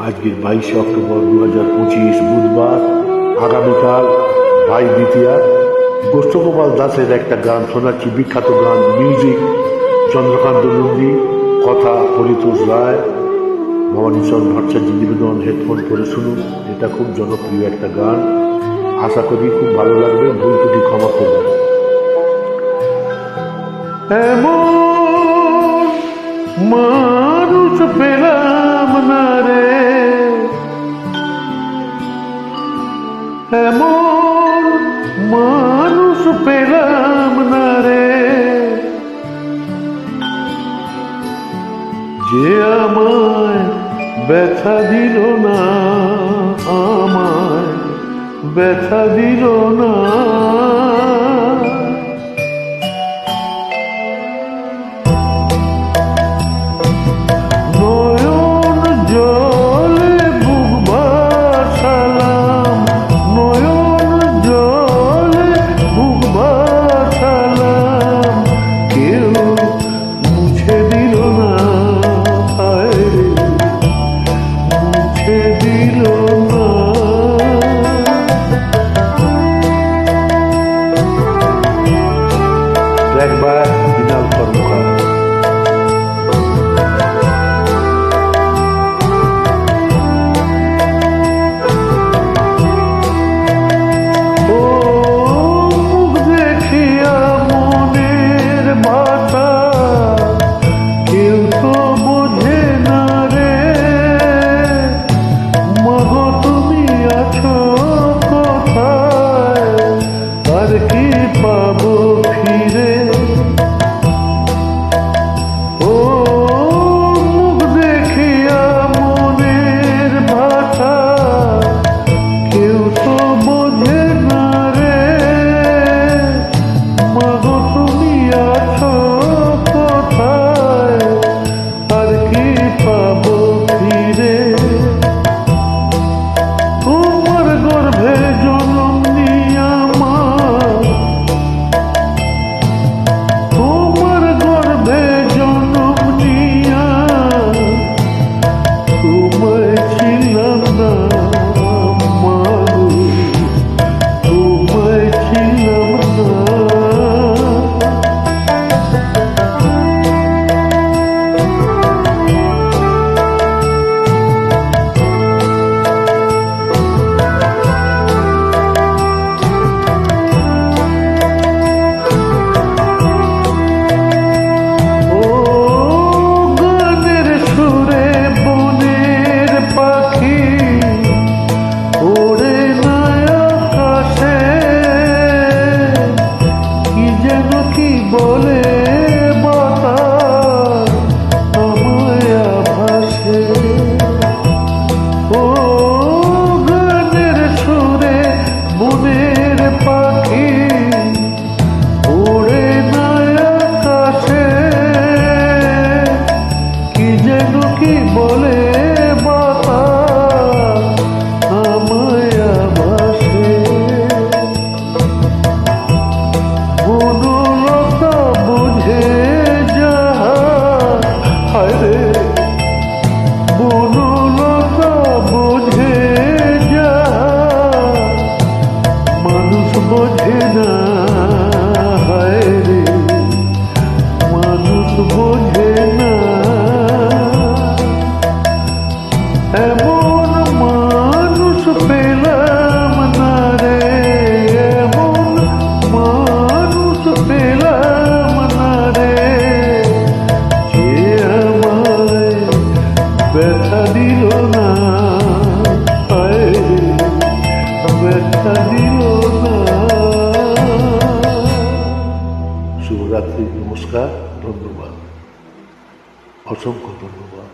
আজকের 22 অক্টোবর 2025 বুধবার। আগামীকাল ভাই দ্বিতীয়া। গোষ্ঠগোপাল দাসের একটা গান শোনাচ্ছি, বিখ্যাত গান, মিউজিক চন্দ্রকান্ত নন্দী, কথা পরিতোষ রায়, ভবানীচরণ ভট্টাচার্য নিবেদন। হেডফোন করে শুনুন, এটা খুব জনপ্রিয় একটা গান, আশা করি খুব ভালো লাগবে। ভুল ত্রুটি ক্ষমা করবেন। এমন মানুষ পেলাম না রে, এমন মানুষ পেলাম না রে, যে আমায় ব্যথা দিল না, আমায় ব্যথা দিল না। একবার বিনাল কর্মকার। ও মুখ দেখিয়া মনের বাতা কেউ তো বোঝে না রে, মাগো তুমি আছো কোথায়, আর কি পাবো ফিরে। বলে বাতাস আমায় ভাসে, ও গানের সুরে মনের পাখি ওড়ে না আকাশে, কি যেন কি বলে বাতাস আমায় ভাসে। বোঝে না হায় রে, মানুষ বোঝে না, এমন মানুষ পেলাম না রে, এমন মানুষ পেলাম না রে, যে আমায় ব্যথা দিল না, হায় রে ব্যথা দিল না। শুভরাত্রি, নমস্কার, ধন্যবাদ, অসংখ্য ধন্যবাদ।